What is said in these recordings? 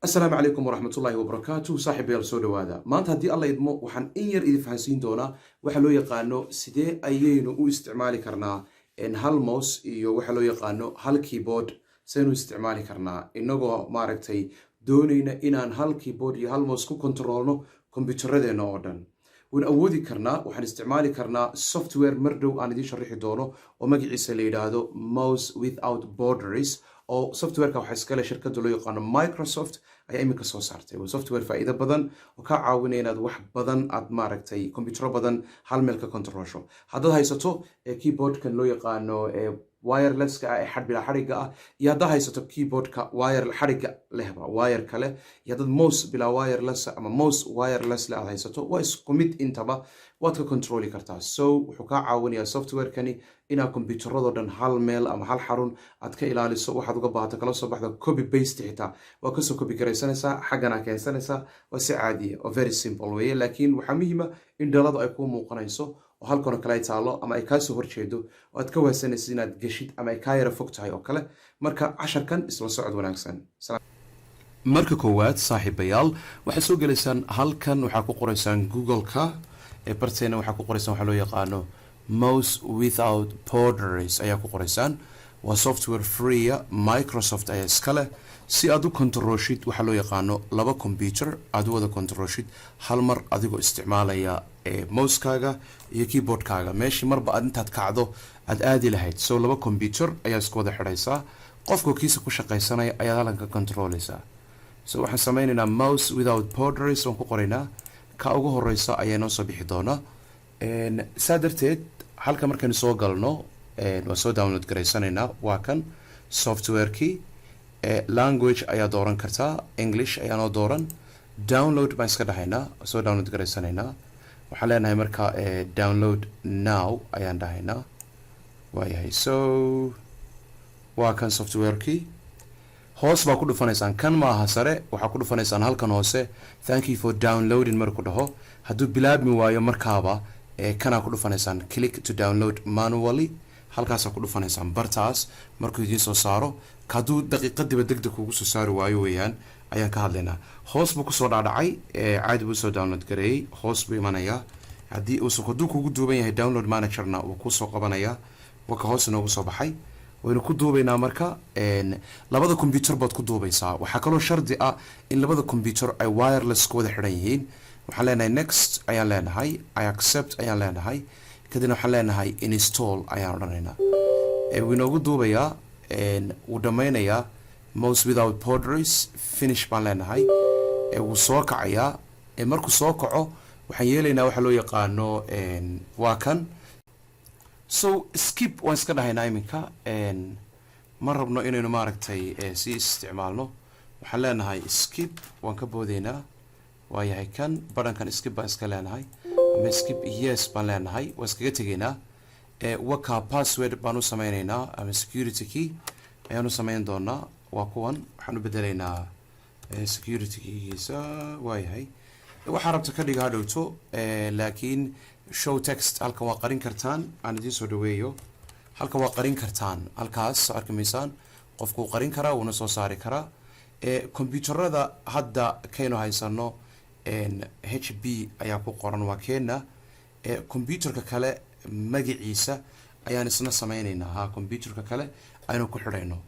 asalaamu calaykum waraxmatullaahi wabarakaatu saaxiibayaal soo dhowaada maanta haddii alla idmo waxaan in yar idin fahansiin doonaa waxa loo yaqaano sidee ayaynu u isticmaali karnaa hal mouse iyo waxa loo yaqaano hal keyboard saynu isticmaali karnaa inagoo maaragtay doonayna inaan hal keyboard iyo hal mouse ku kontroolno kombiyuutarradeenna oo dhan waan awoodi karnaa waxaan isticmaali karnaa software mar dhow aan idiin sharixi doono oo magaciisa la yidhaahdo mouse without borders oo softwareka waxaa iskale shirkadda loo yaqaano Microsoft ayaa iminka soo saartay waa software faa'iido badan oo ka caawinaya inaad wax badan aad maaragtay kombiyuutarro badan hal meel ka kontrolsho haddaad haysato keyboardkan loo yaqaano wirelesska ah ee xadhbila xadhigga ah iyo haddaad haysato keyboardka wire xadhigga lehba wire kale iyo haddaad mouse bilaa wireless ama mouse wireless leh aad haysato waa isku mid intaba waad ka kontroli kartaa so wuxuu kaa caawinayaa softwarekani inaad kombiyuutarradoo dhan hal meel ama hal xarun aad ka ilaaliso waxaad uga baahato kala soo baxda copy paste xitaa waa kasoo copy garaysanaysaa xaggana keensanaysaa waa si caadiya oo very simple weeye laakiin waxaa muhiima in dhaladu ay kuu muuqanayso oo halkanoo kale ay taalo ama ay kaasoo horjeedo oo aad ka waasanaysid inaad geshid ama ay kaa yara fog tahay oo kale marka casharkan isla socod wanaagsan marka koowaad saaxiibayaal waxaad soo gelaysaan halkan waxaa ku qoraysaan google-ka barteena waxaa ku qoraysaan waxaa loo yaqaano mouse without borders ayaa ku qoraysaan waa software freeya Microsoft ayaa iska leh si aad u kontrooshid waxaa loo yaqaano laba computer aad u wada kontrooshid hal mar adigoo isticmaalaya mousekaaga iyo keyboardkaaga meeshii marba aad intaad kacdo aad aadi lahayd so laba computer ayaa isku wada xidhaysaa qofka kiisa ku shaqaysanaya ayaad halkan ka kontroolaysaa so waxaan sameynaynaa mouse without borders waan ku qoraynaa ka ugu horeysa ayaa noo soo bixi doonaa saa darteed halka markaynu soo galno waan soo download garaysanaynaa waa kan softwarekii language ayaa dooran kartaa english ayaa noo dooran download baan iska dhahaynaa soo download garaysanaynaa waxaan leenahay marka download now ayaan dhahaynaa waayahay so waa kan softwarekii hoos baa ku dhufanaysaan kan maaha sare waxaa ku dhufanaysaan halkan hoose thank you for downloading marku dhaho hadduu bilaabmi waayo markaaba kanaa ku dhufanaysaan click to download manually halkaasaa ku dhufanaysaan bartaas markuu idiin soo saaro hadduu daqiiqadiba degdeg kugu soo saari waayo weeyaan ayaan ka hadlaynaa hoos buu kusoo dhaadhacay caadi buu soo download gareeyey hoos buu imanayaa hadduu kugu duuban yahay download managerna wuu kusoo qabanayaa waka hoos inoogu soo baxay waynu ku duubaynaa marka labada computer baad ku duubaysaa waxaa kaloo shardi ah in labada computer ay wireless ku wada xidhan yihiin waxaan leenahay next ayaan leenahay I accept ayaan leenahay kadibna waxaan leenahay install ayaan odhanaynaa wuu inoogu duubayaa wuu dhammaynayaa mouse without borders finish baan leenahay wuu soo kacayaa markuu soo kaco waxaan yeelaynaa waxa loo yaqaano waa kan so skip waan iska dhahaynaa iminka ma rabno inaynu maaragtay si isticmaalno waxaan leenahay skip waan ka boodaynaa waayahay kan badhankan skip baan iska leenahay ama skip yes baan leenahay waan iskaga tegaynaa waka password baan u sameynaynaa ama security key ayaan u sameyn doonaa waa kuwan waxaan u bedelaynaa security keygiisa waayahay waxaa rabta ka dhiga hadhowto laakiin show text halkan waa qarin kartaan aan idiin soo dhaweeyo halkan waa qarin kartaan halkaas arki maysaan qofkuu qarin karaa wuuna soo saari karaa kombiyuutarada hadda kaynu haysano HP ayaa ku qoran waa keena kombiyuutarka kale magaciisa ayaan isna sameynaynaa ha kombiyuutarka kale aynu ku xidhayno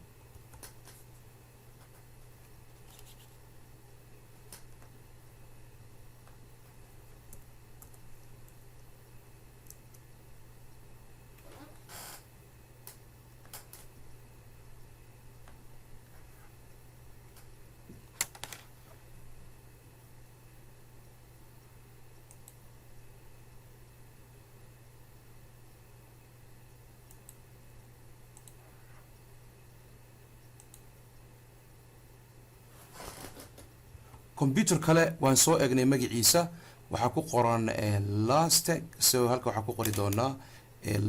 computer kale waan soo eegnay magaciisa waxaa ku qoran lastec so halka waxaa ku qori doonaa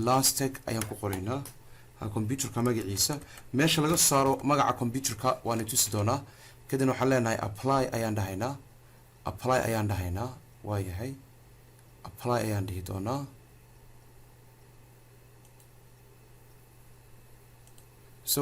lastec ayaan ku qoraynaa computerka magaciisa meesha laga saaro magaca computerka waan tusi doonaa kadibna waxaan leenahay apply ayaan dhahaynaa waayahay apply ayaan dhihi doonaa so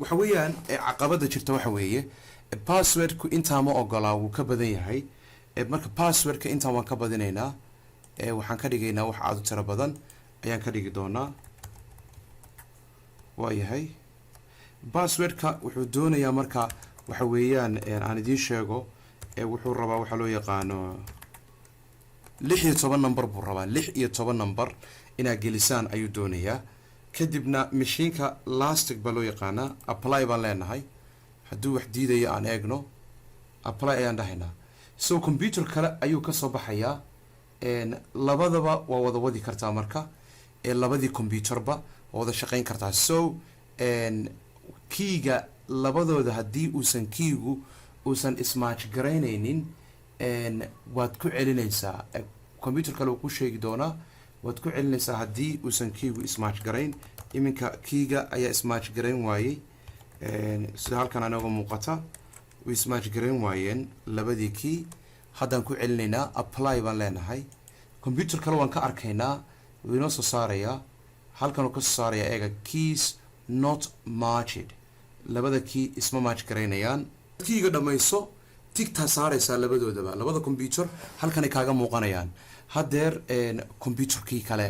waxa weeyaan caqabada jirta waxa weeye passwordku intaa ma ogolaa wuu ka badan yahay marka passwordka intaan waan ka badinaynaa waxaan ka dhigaynaa wax aad u tiro badan ayaan ka dhigi doonaa waayahay passwordka wuxuu doonayaa marka waxa weeyaan aan idiin sheego wuxuu rabaa waxa loo yaqaano 16 number buu rabaa 16 number inaad gelisaan ayuu doonayaa kadibna mashiinka lastic baa loo yaqaanaa apply baan leenahay hadduu wax diidayo aan eegno apply ayaan dhahaynaa so computer kale ayuu kasoo baxayaa labadaba waa wada wadi kartaa marka labadii computerba waa wada shaqayn kartaa so keyga labadooda haddii uusan keygu uusan ismatch garaynaynin waad ku celinaysaa computer kale uu ku sheegi doonaa waad ku celinaysaa haddii uusan keygu ismatch garayn iminka keyga ayaa ismatch garayn waayey sida halkan anaga muuqata way ismatch garayn waayeen labadii key haddaan ku celinaynaa apply baan leenahay computer kale waan ka arkaynaa wuu inoo soo saarayaa halkan uu ka soo saarayaa eega keys not matched labada key isma match garaynayaan keyga dhamayso tigtaa saaraysaa labadoodaba labada computer halkanay kaaga muuqanayaan haddeer computerkii kale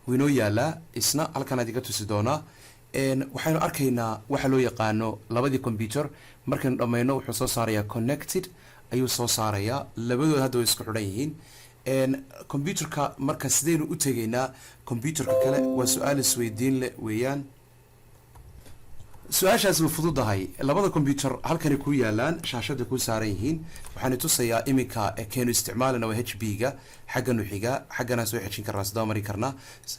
wuu inoo yaalaa isna halkan aad iga tusi doonaa waxaynu arkaynaa waxa loo yaqaano labadii computer markaynu dhammayno wuxuu soo saarayaa connected ayuu soo saarayaa labadooda hadda way isku xidhan yihiin computerka marka sidaynu u tegaynaa computerka kale waa su-aal isweydiin leh weeyaan su-aashaas way fududahay labada computer halkani ku yaalaan shaashada ku saaran yihiin waxaan tusayaa iminka keenu isticmaalana waa HP-ga xagganu xiga xaggana soo xejin karnaa sidoo mari karnaa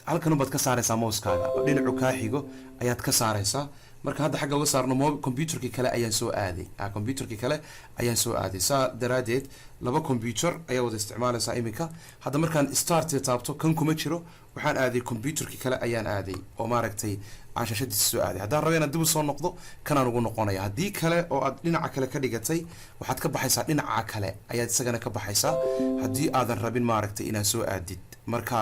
halkan baad ka saaraysaa mouse-kaaga dhinacu kaa xigo ayaad ka saaraysaa marka hadda xagga uga saarno computerkii kale ayaan soo aaday computerkii kale ayaan soo aaday saa daraadeed laba computer ayaa wada isticmaalaysaa iminka hadda markaan start taabto kan kuma jiro waxaan aaday computerkii kale ayaan aaday oo maaragtay aan shaashadiisa soo aaday haddaan rabo inaad dib u soo noqdo kanaan ugu noqonaya haddii kale oo aad dhinaca kale ka dhigatay waxaad ka baxaysaa dhinaca kale ayaad isagana ka baxaysaa haddii aadan rabin maaragtay inaad soo aadid marka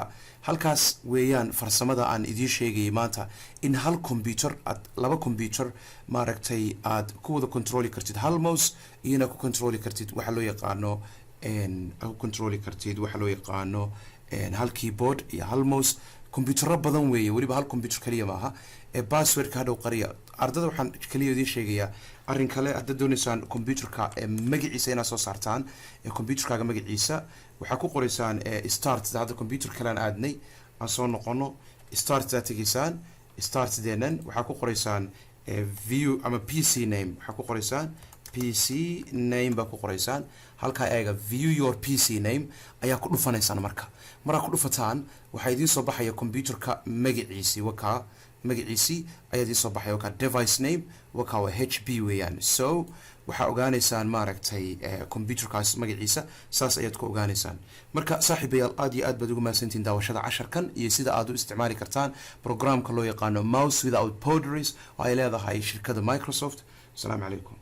halkaas weeyaan farsamada aan idiin sheegayay maanta in hal computer aad laba computer maaragtay aad ku wada controli kartid hal mouse iyona ku controli kartid waxa loo yaqaano ku controli kartid waxa loo yaqaano hal keyboard iyo hal mouse computerro badan weeye weliba hal computer kaliya maaha passwordka hadhow qariya ardada waxaan kaliya idiin sheegayaa arrin kale haddaad doonaysaan computerka magaciisa inaad soo saartaan computerkaaga magaciisa waxaa ku qoraysaan start hadda computer kalean aadnay aan soo noqono start daa tegaysaan start deenan waxaa ku qoraysaan view ama PC name waxaa ku qoraysaan PC name baa ku qoraysaan halkaa eega view your PC name ayaa ku dhufanaysaan maraa ku dhufataan waxaa idiin soo baxaya computerka magaciisii wakaa magaciisii ayaa idiin soo baxaya wakaa device name wakaa waa HP weeyaan so waxaa ogaanaysaan maaragtay computerkaas magaciisa saas ayaad ku ogaanaysaan marka saaxiibayaal aad iyo aad baad ugu mahadsantihiin daawashada casharkan iyo sida aad u isticmaali kartaan programka loo yaqaano mouse without boundaries oo ay leedahay shirkada Microsoft. Asalaamu calaykum.